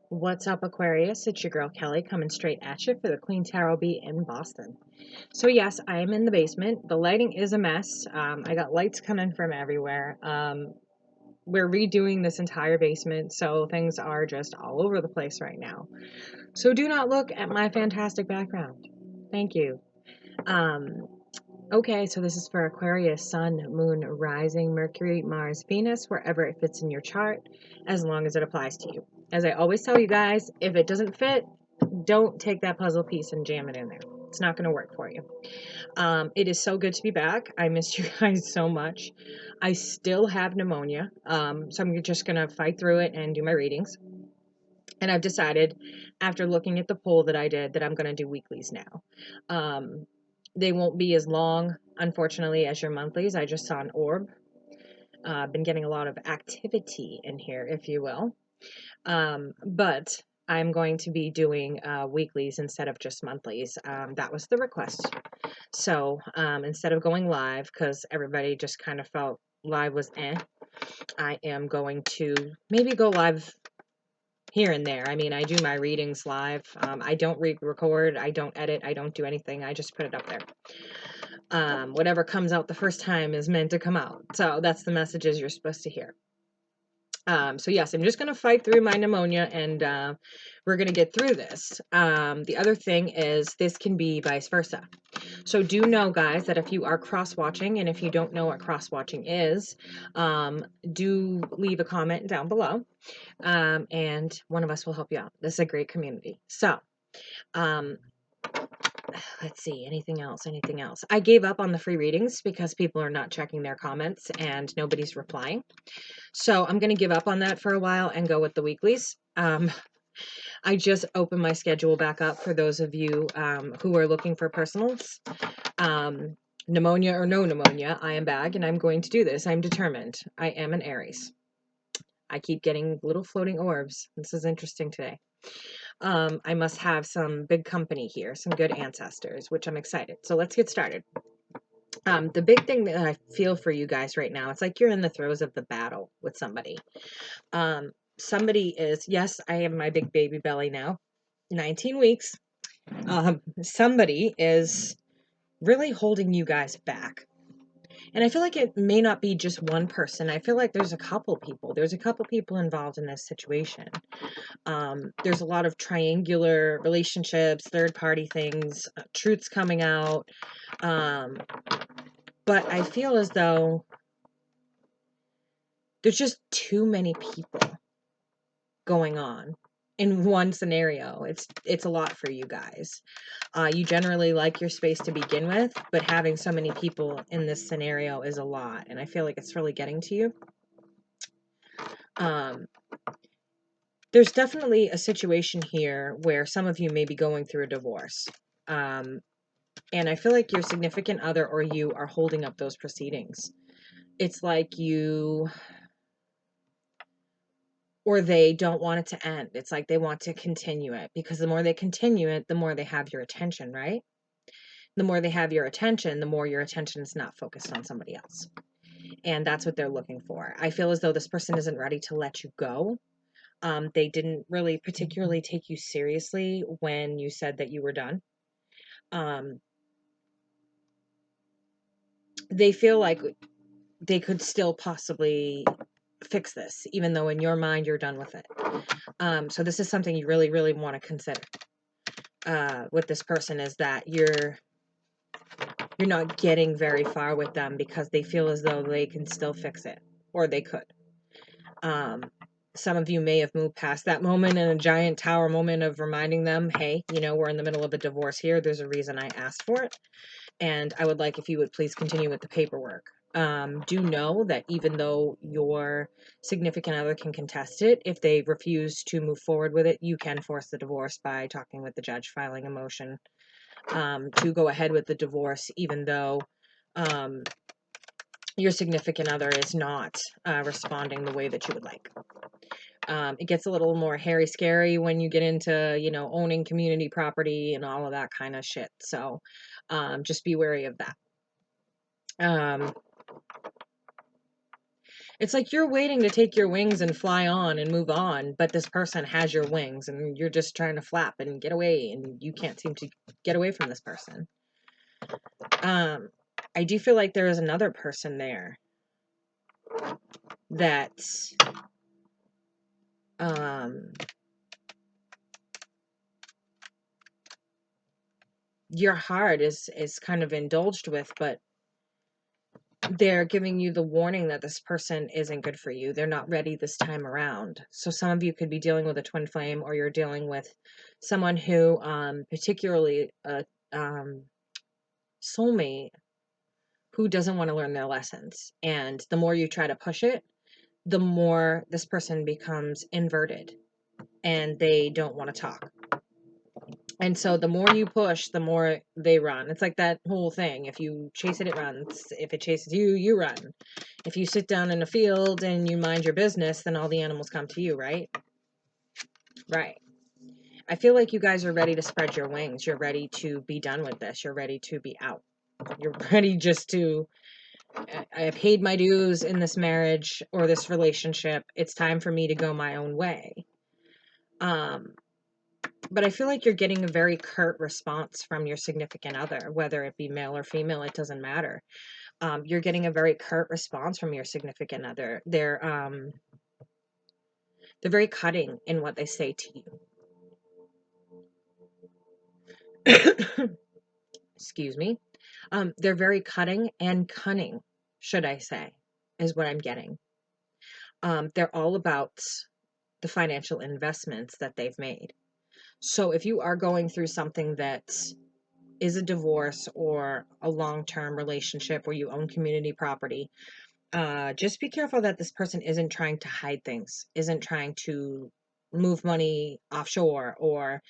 What's up, Aquarius? It's your girl Keli coming straight at you for the Queen Tarot Beat in Boston. So yes, I am in the basement. The lighting is a mess. I got lights coming from everywhere. We're redoing this entire basement, so things are just all over the place right now. So do not look at my fantastic background. Thank you. Um, okay, so this is for Aquarius, Sun, Moon, Rising, Mercury, Mars, Venus, wherever it fits in your chart, as long as it applies to you. As I always tell you guys, if it doesn't fit, don't take that puzzle piece and jam it in there. It's not going to work for you. It is so good to be back. I missed you guys so much. I still have pneumonia, so I'm just going to fight through it and do my readings. And I've decided, after looking at the poll that I did, that I'm going to do weeklies now. They won't be as long, unfortunately, as your monthlies. I just saw an orb. Been getting a lot of activity in here, if you will. But I'm going to be doing weeklies instead of just monthlies. That was the request. So instead of going live, because everybody just kind of felt live was I am going to maybe go live here and there. I mean, I do my readings live. I don't record, I don't edit, I don't do anything. I just put it up there. Whatever comes out the first time is meant to come out. So that's the messages you're supposed to hear. So yes, I'm just going to fight through my pneumonia and we're going to get through this. The other thing is this can be vice versa. So do know, guys, that if you are cross-watching, and if you don't know what cross-watching is, do leave a comment down below, and one of us will help you out. This is a great community. So let's see, anything else? I gave up on the free readings because people are not checking their comments and nobody's replying. So I'm going to give up on that for a while and go with the weeklies. I just opened my schedule back up for those of you who are looking for personals. Pneumonia or no pneumonia, I am back and I'm going to do this. I'm determined. I am an Aries. I keep getting little floating orbs. This is interesting today. I must have some big company here, some good ancestors, which I'm excited. So let's get started. The big thing that I feel for you guys right now, it's like you're in the throes of the battle with somebody. Somebody is, yes, I have my big baby belly now, 19 weeks. Somebody is really holding you guys back. And I feel like it may not be just one person. I feel like there's a couple people. There's a couple people involved in this situation. There's a lot of triangular relationships, third-party things, truths coming out. But I feel as though there's just too many people going on in one scenario. It's a lot for you guys. You generally like your space to begin with, but having so many people in this scenario is a lot, and I feel like it's really getting to you. There's definitely a situation here where some of you may be going through a divorce. And I feel like your significant other or you are holding up those proceedings. It's like you or they don't want it to end. It's like they want to continue it, because the more they continue it, the more they have your attention, right? The more they have your attention, the more your attention is not focused on somebody else. And that's what they're looking for. I feel as though this person isn't ready to let you go. They didn't really particularly take you seriously when you said that you were done. They feel like they could still possibly fix this, even though in your mind you're done with it. So this is something you really, really want to consider with this person, is that you're not getting very far with them because they feel as though they can still fix it, or they could. Some of you may have moved past that moment in a giant tower moment of reminding them, hey, you know, we're in the middle of a divorce here. There's a reason I asked for it. And I would like if you would please continue with the paperwork. Do know that even though your significant other can contest it, if they refuse to move forward with it, you can force the divorce by talking with the judge, filing a motion to go ahead with the divorce, even though your significant other is not responding the way that you would like. It gets a little more hairy scary when you get into, you know, owning community property and all of that kind of shit. So just be wary of that. It's like you're waiting to take your wings and fly on and move on, but this person has your wings and you're just trying to flap and get away and you can't seem to get away from this person. I do feel like there is another person there that your heart is kind of indulged with, but they're giving you the warning that this person isn't good for you. They're not ready this time around. So some of you could be dealing with a twin flame, or you're dealing with someone who, particularly a soulmate, who doesn't want to learn their lessons. And the more you try to push it, the more this person becomes inverted and they don't want to talk. And so the more you push, the more they run. It's like that whole thing. If you chase it, it runs. If it chases you, you run. If you sit down in a field and you mind your business, then all the animals come to you, right? Right. I feel like you guys are ready to spread your wings. You're ready to be done with this. You're ready to be out. You're ready just to, I paid my dues in this marriage or this relationship. It's time for me to go my own way. But I feel like you're getting a very curt response from your significant other, whether it be male or female, it doesn't matter. You're getting a very curt response from your significant other. They're very cutting in what they say to you. Excuse me. They're very cutting and cunning, should I say, is what I'm getting. They're all about the financial investments that they've made. So if you are going through something that is a divorce or a long-term relationship where you own community property, just be careful that this person isn't trying to hide things, isn't trying to move money offshore or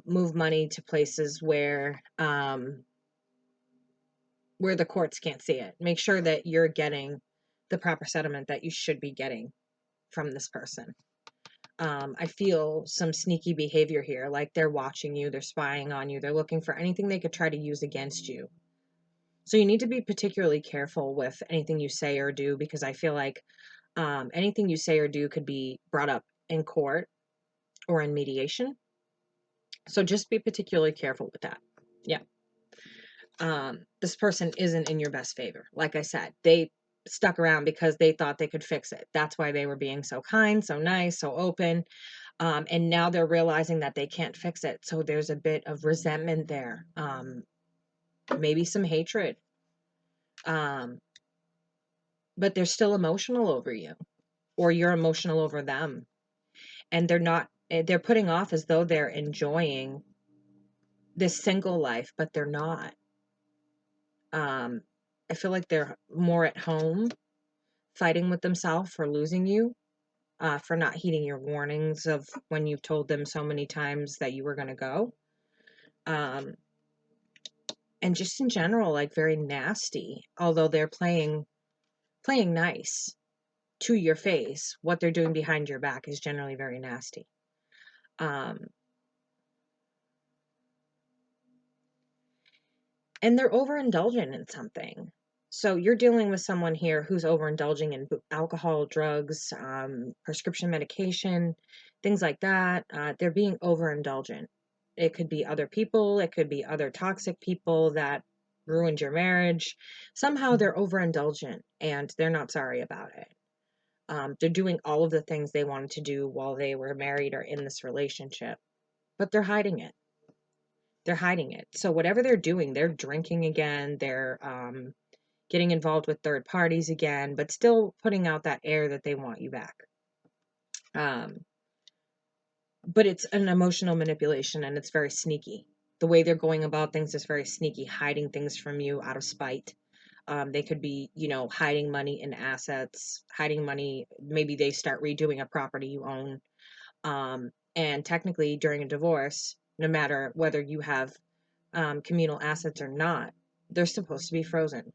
move money to places where the courts can't see it. Make sure that you're getting the proper settlement that you should be getting from this person. I feel some sneaky behavior here, like they're watching you, they're spying on you, they're looking for anything they could try to use against you. So you need to be particularly careful with anything you say or do, because I feel like anything you say or do could be brought up in court or in mediation. So just be particularly careful with that. Yeah. This person isn't in your best favor. Like I said, they stuck around because they thought they could fix it. That's why they were being so kind, so nice, so open. And now they're realizing that they can't fix it. So there's a bit of resentment there. Maybe some hatred. But they're still emotional over you, or you're emotional over them. And they're putting off as though they're enjoying this single life, but they're not. I feel like they're more at home fighting with themselves for losing you, for not heeding your warnings of when you've told them so many times that you were going to go. And just in general, like very nasty, although they're playing nice to your face. What they're doing behind your back is generally very nasty. And they're overindulgent in something. So you're dealing with someone here who's overindulging in alcohol, drugs, prescription medication, things like that. They're being overindulgent. It could be other people. It could be other toxic people that ruined your marriage. Somehow they're overindulgent and they're not sorry about it. They're doing all of the things they wanted to do while they were married or in this relationship, but they're hiding it. They're hiding it. So whatever they're doing, they're drinking again, they're getting involved with third parties again, but still putting out that air that they want you back. But it's an emotional manipulation and it's very sneaky. The way they're going about things is very sneaky, hiding things from you out of spite. They could be, hiding money in assets, hiding money. Maybe they start redoing a property you own. And technically during a divorce, no matter whether you have communal assets or not, they're supposed to be frozen.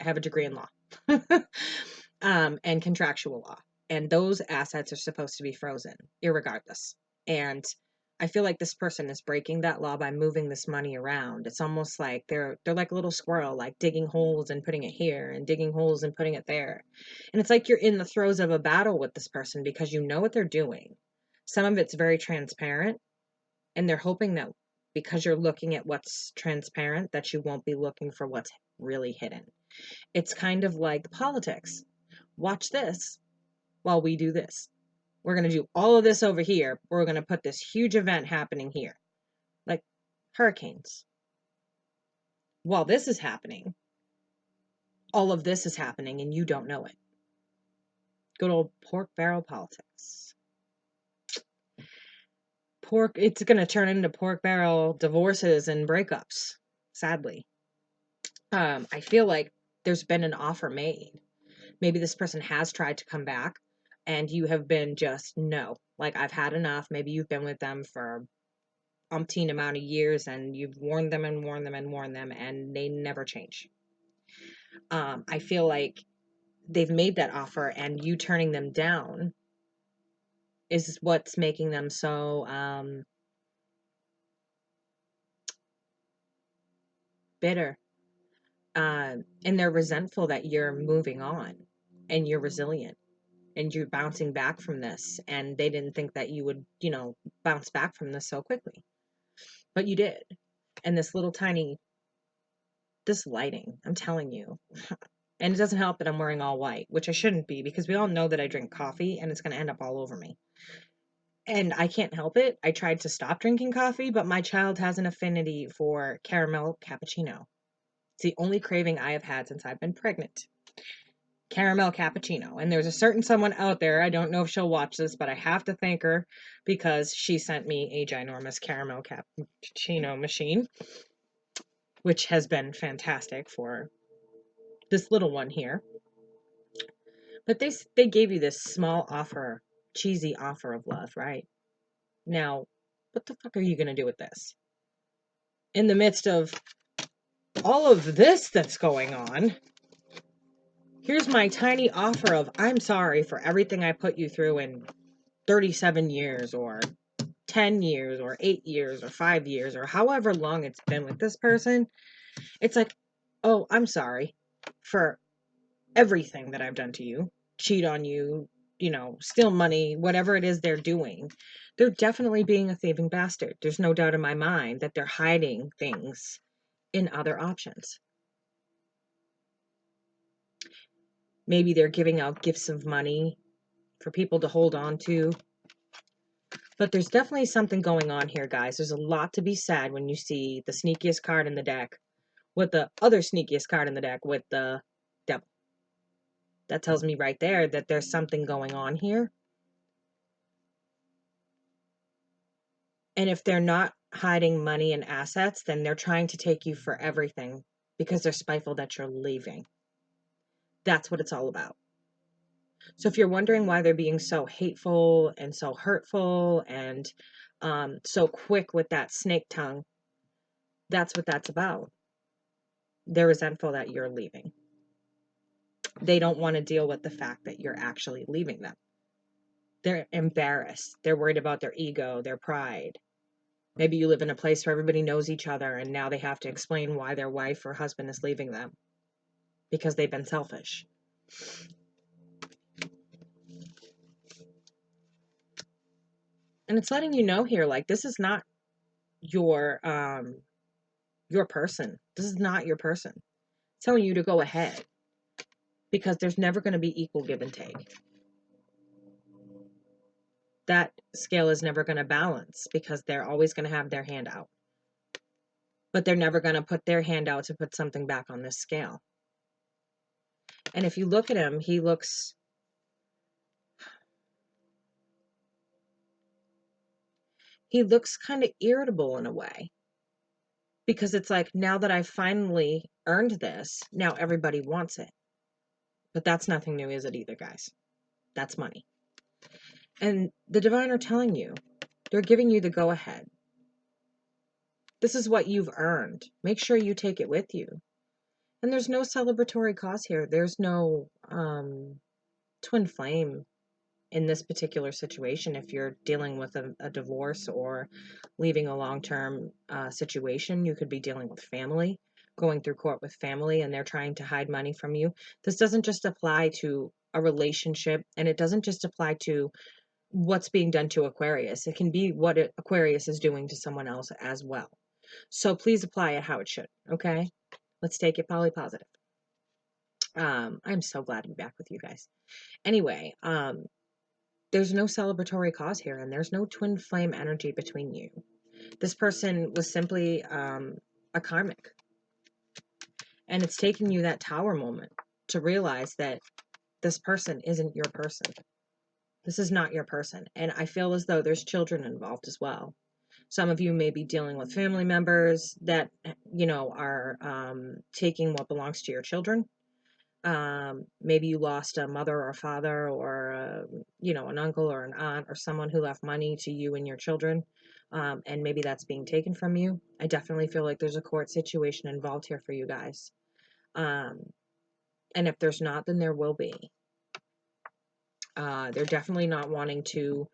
I have a degree in law and contractual law, and those assets are supposed to be frozen irregardless. And I feel like this person is breaking that law by moving this money around. It's almost like they're like a little squirrel, like digging holes and putting it here and digging holes and putting it there. And it's like you're in the throes of a battle with this person because you know what they're doing. Some of it's very transparent, and they're hoping that because you're looking at what's transparent, that you won't be looking for what's really hidden. It's kind of like politics. Watch this while we do this. We're going to do all of this over here. We're going to put this huge event happening here, like hurricanes. While this is happening, all of this is happening and you don't know it. Good old pork barrel politics. It's going to turn into pork barrel divorces and breakups, sadly. I feel like there's been an offer made. Maybe this person has tried to come back and you have been just, no, like I've had enough. Maybe you've been with them for umpteen amount of years and you've warned them and warned them and warned them and they never change. I feel like they've made that offer and you turning them down is what's making them so bitter. And they're resentful that you're moving on and you're resilient and you're bouncing back from this. And they didn't think that you would, bounce back from this so quickly. But you did. And this lighting, I'm telling you. And it doesn't help that I'm wearing all white, which I shouldn't be because we all know that I drink coffee and it's going to end up all over me. And I can't help it. I tried to stop drinking coffee, but my child has an affinity for caramel cappuccino. It's the only craving I have had since I've been pregnant. Caramel cappuccino. And there's a certain someone out there, I don't know if she'll watch this, but I have to thank her because she sent me a ginormous caramel cappuccino machine, which has been fantastic for this little one here. But they gave you this small offer, cheesy offer of love, right? Now, what the fuck are you going to do with this? In the midst of all of this that's going on, here's my tiny offer of I'm sorry for everything I put you through in 37 years or 10 years or 8 years or 5 years or however long it's been with this person. It's like, oh, I'm sorry for everything that I've done to you, cheat on you, steal money, whatever it is they're doing. They're definitely being a thieving bastard. There's no doubt in my mind that they're hiding things in other options. Maybe they're giving out gifts of money for people to hold on to. But there's definitely something going on here, guys. There's a lot to be said when you see the sneakiest card in the deck with the other sneakiest card in the deck with the devil. That tells me right there that there's something going on here. And if they're not hiding money and assets, then they're trying to take you for everything because they're spiteful that you're leaving. That's what it's all about. So if you're wondering why they're being so hateful and so hurtful and so quick with that snake tongue, that's what that's about. They're resentful that you're leaving. They don't want to deal with the fact that you're actually leaving them. They're embarrassed. They're worried about their ego, their pride. Maybe you live in a place where everybody knows each other and now they have to explain why their wife or husband is leaving them because they've been selfish. And it's letting you know here, like, this is not your person. This is not your person. It's telling you to go ahead because there's never going to be equal give and take. That scale is never going to balance because they're always going to have their hand out. But they're never going to put their hand out to put something back on this scale. And if you look at him, he looks kind of irritable in a way. Because it's like, now that I've finally earned this, now everybody wants it. But that's nothing new, is it either, guys? That's money. And the divine are telling you, they're giving you the go-ahead. This is what you've earned. Make sure you take it with you. And there's no celebratory cause here. There's no twin flame in this particular situation, if you're dealing with a divorce or leaving a long-term situation, you could be dealing with family, going through court with family, and they're trying to hide money from you. This doesn't just apply to a relationship, and it doesn't just apply to what's being done to Aquarius. It can be what Aquarius is doing to someone else as well. So please apply it how it should, okay? Let's take it poly positive. I'm so glad to be back with you guys. Anyway, there's no celebratory cause here, and there's no twin flame energy between you. This person was simply a karmic. And it's taking you that tower moment to realize that this person isn't your person. This is not your person. And I feel as though there's children involved as well. Some of you may be dealing with family members that, you know, are taking what belongs to your children. Maybe you lost a mother or a father or, you know, an uncle or an aunt or someone who left money to you and your children. And maybe that's being taken from you. I definitely feel like there's a court situation involved here for you guys. And if there's not, then there will be. They're definitely not wanting to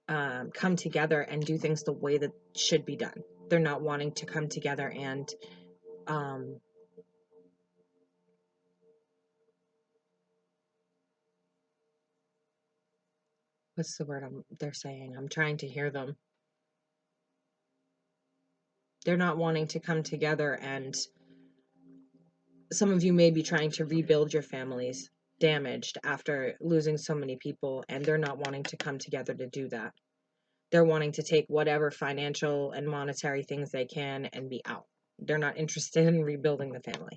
come together and do things the way that should be done. They're not wanting to come together and what's the word they're saying? I'm trying to hear them. They're not wanting to come together, and some of you may be trying to rebuild your families damaged after losing so many people, and they're not wanting to come together to do that. They're wanting to take whatever financial and monetary things they can and be out. They're not interested in rebuilding the family.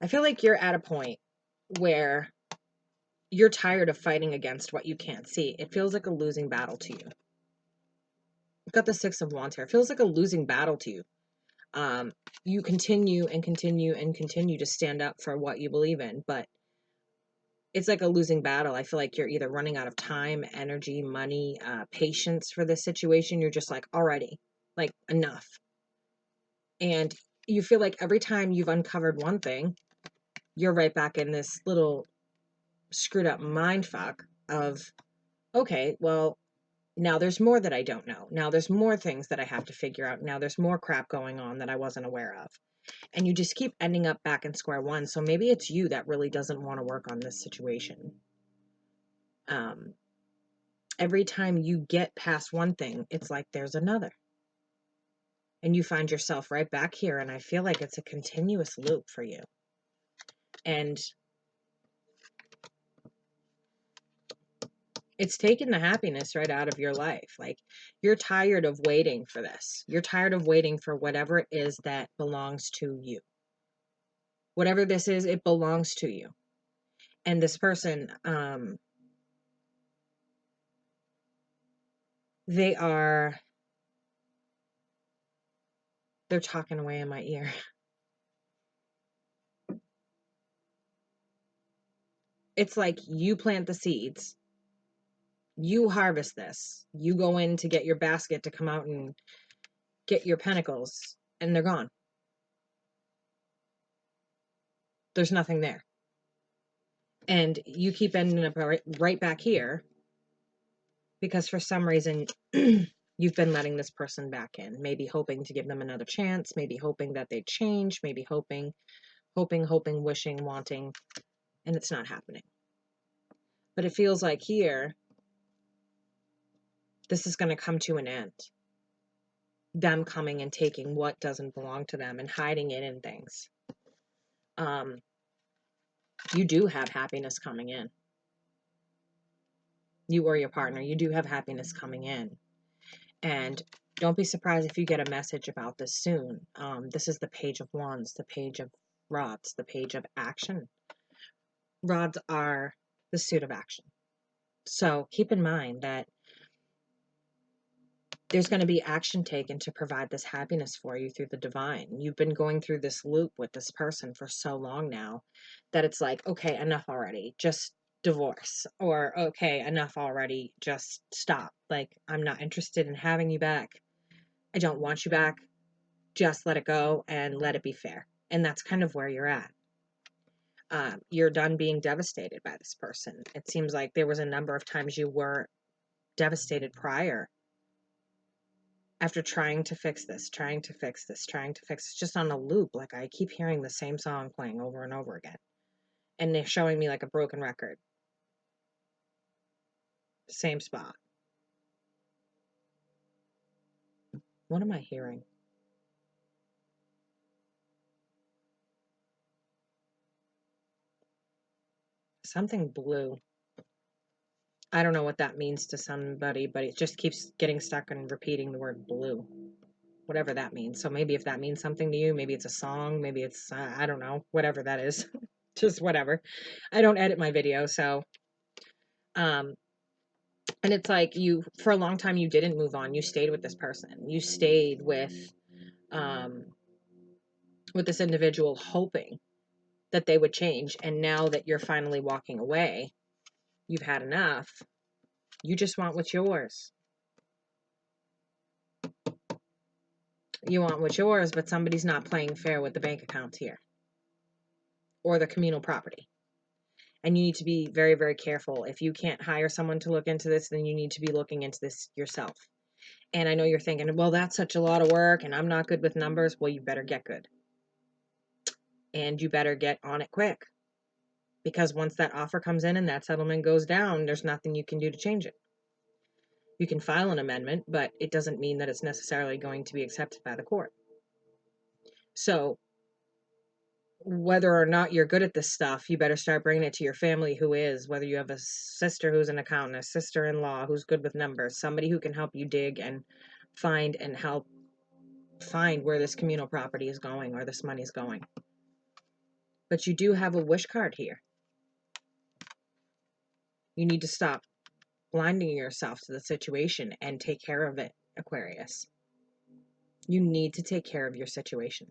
I feel like you're at a point where you're tired of fighting against what you can't see. It feels like a losing battle to you. You've got the Six of Wands here. It feels like a losing battle to you. You continue and continue and continue to stand up for what you believe in, but it's like a losing battle. I feel like you're either running out of time, energy, money, patience for this situation. You're just like, already, like, enough. And you feel like every time you've uncovered one thing, you're right back in this little screwed up mind fuck of, okay, well, now there's more that I don't know. Now there's more things that I have to figure out. Now there's more crap going on that I wasn't aware of. And you just keep ending up back in square one. So maybe it's you that really doesn't want to work on this situation. Every time you get past one thing, it's like there's another. And you find yourself right back here. And I feel like it's a continuous loop for you. And it's taken the happiness right out of your life. Like, you're tired of waiting for this. You're tired of waiting for whatever it is that belongs to you. Whatever this is, it belongs to you. And this person, they're talking away in my ear. It's like you plant the seeds. You harvest this. You go in to get your basket to come out and get your pentacles, and they're gone. There's nothing there. And you keep ending up right back here because for some reason you've been letting this person back in, maybe hoping to give them another chance, maybe hoping that they change, maybe hoping, wishing, wanting, and it's not happening. But it feels like here, this is going to come to an end. Them coming and taking what doesn't belong to them and hiding it in things. You do have happiness coming in. You or your partner, you do have happiness coming in. And don't be surprised if you get a message about this soon. This is the Page of Wands, the Page of Rods, the Page of Action. Rods are the suit of action. So keep in mind that there's going to be action taken to provide this happiness for you through the divine. You've been going through this loop with this person for so long now that it's like, okay, enough already. Just divorce. Or, okay, enough already. Just stop. Like, I'm not interested in having you back. I don't want you back. just let it go and let it be fair. And that's kind of where you're at. You're done being devastated by this person. It seems like there was a number of times you were devastated prior after trying to fix this, trying to fix this, trying to fix this, just on a loop. Like I keep hearing the same song playing over and over again. And they're showing me like a broken record. Same spot. What am I hearing? Something blue. I don't know what that means to somebody, but it just keeps getting stuck and repeating the word blue. Whatever that means. So maybe if that means something to you, maybe it's a song, maybe it's, I don't know, whatever that is. Just whatever. I don't edit my video, so, and it's like you, for a long time, you didn't move on. You stayed with this person. You stayed with this individual hoping that they would change. And now that you're finally walking away, you've had enough. You just want what's yours. You want what's yours, but somebody's not playing fair with the bank accounts here or the communal property. And you need to be very, very careful. If you can't hire someone to look into this, then you need to be looking into this yourself. And I know you're thinking, well, that's such a lot of work and I'm not good with numbers. Well, you better get good. And you better get on it quick. Because once that offer comes in and that settlement goes down, there's nothing you can do to change it. You can file an amendment, but it doesn't mean that it's necessarily going to be accepted by the court. So whether or not you're good at this stuff, you better start bringing it to your family who is, whether you have a sister who's an accountant, a sister-in-law who's good with numbers, somebody who can help you dig and find and help find where this communal property is going or this money is going. But you do have a wish card here. You need to stop blinding yourself to the situation and take care of it, Aquarius. You need to take care of your situation.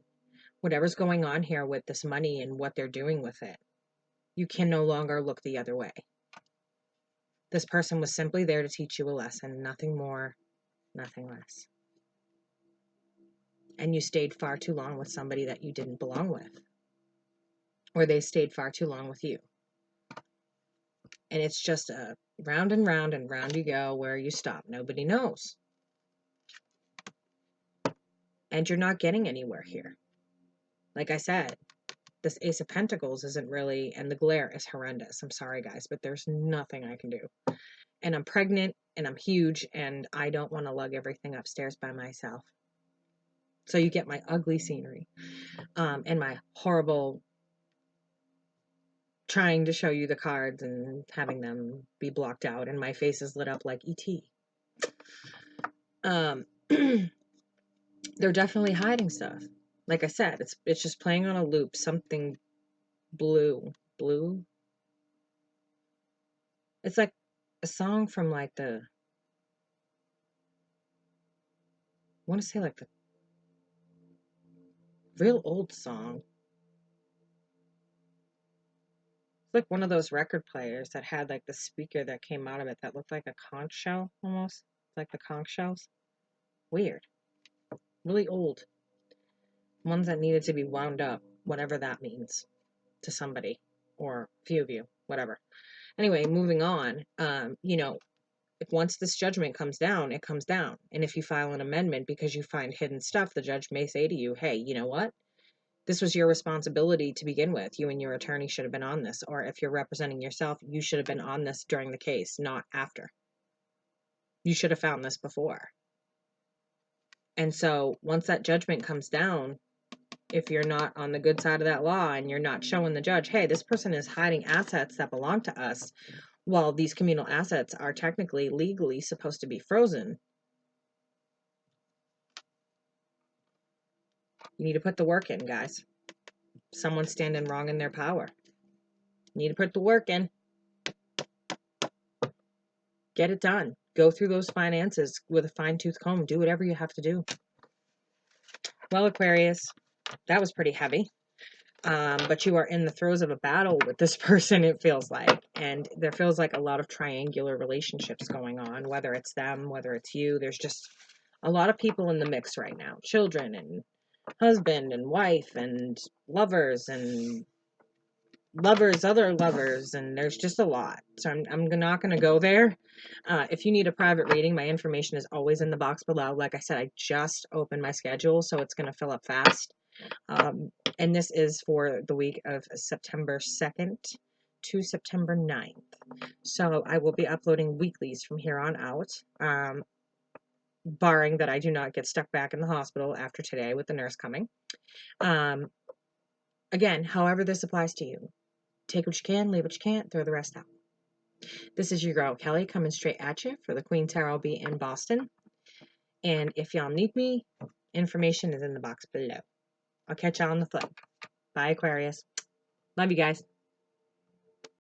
Whatever's going on here with this money and what they're doing with it, you can no longer look the other way. This person was simply there to teach you a lesson, nothing more, nothing less. And you stayed far too long with somebody that you didn't belong with. Or they stayed far too long with you. And it's just a round and round and round you go where you stop. Nobody knows. And you're not getting anywhere here. Like I said, this Ace of Pentacles isn't really, and the glare is horrendous. I'm sorry, guys, but there's nothing I can do. And I'm pregnant, and I'm huge, and I don't want to lug everything upstairs by myself. So you get my ugly scenery, and my horrible trying to show you the cards and having them be blocked out, and my face is lit up like E.T. They're definitely hiding stuff. Like I said, it's just playing on a loop. Something blue. It's like a song from like I want to say like the real old song. It's like one of those record players that had like the speaker that came out of it that looked like a conch shell almost. Like the conch shells. Weird. Really old. Ones that needed to be wound up, whatever that means to somebody or a few of you, whatever. Anyway, moving on, if once this judgment comes down, it comes down. And if you file an amendment because you find hidden stuff, the judge may say to you, hey, you know what? This was your responsibility to begin with. You and your attorney should have been on this. Or if you're representing yourself, you should have been on this during the case, not after. You should have found this before. And so once that judgment comes down, if you're not on the good side of that law and you're not showing the judge, hey, this person is hiding assets that belong to us, while these communal assets are technically legally supposed to be frozen, you need to put the work in, guys. Someone's standing wrong in their power. You need to put the work in. Get it done. Go through those finances with a fine-tooth comb. Do whatever you have to do. Well, Aquarius, that was pretty heavy. But you are in the throes of a battle with this person, it feels like. And there feels like a lot of triangular relationships going on, whether it's them, whether it's you. There's just a lot of people in the mix right now. Children and husband and wife and lovers and lovers, other lovers, and there's just a lot. So I'm not going to go there. If you need a private reading, my information is always in the box below. Like I said, I just opened my schedule, so it's going to fill up fast. And this is for the week of September 2nd to September 9th. So I will be uploading weeklies from here on out, barring that I do not get stuck back in the hospital after today with the nurse coming. Again, however this applies to you. Take what you can, leave what you can't, throw the rest out. This is your girl, Kelly, coming straight at you for the Queen Tarot Bee in Boston. And if y'all need me, information is in the box below. I'll catch y'all on the flip. Bye, Aquarius. Love you guys.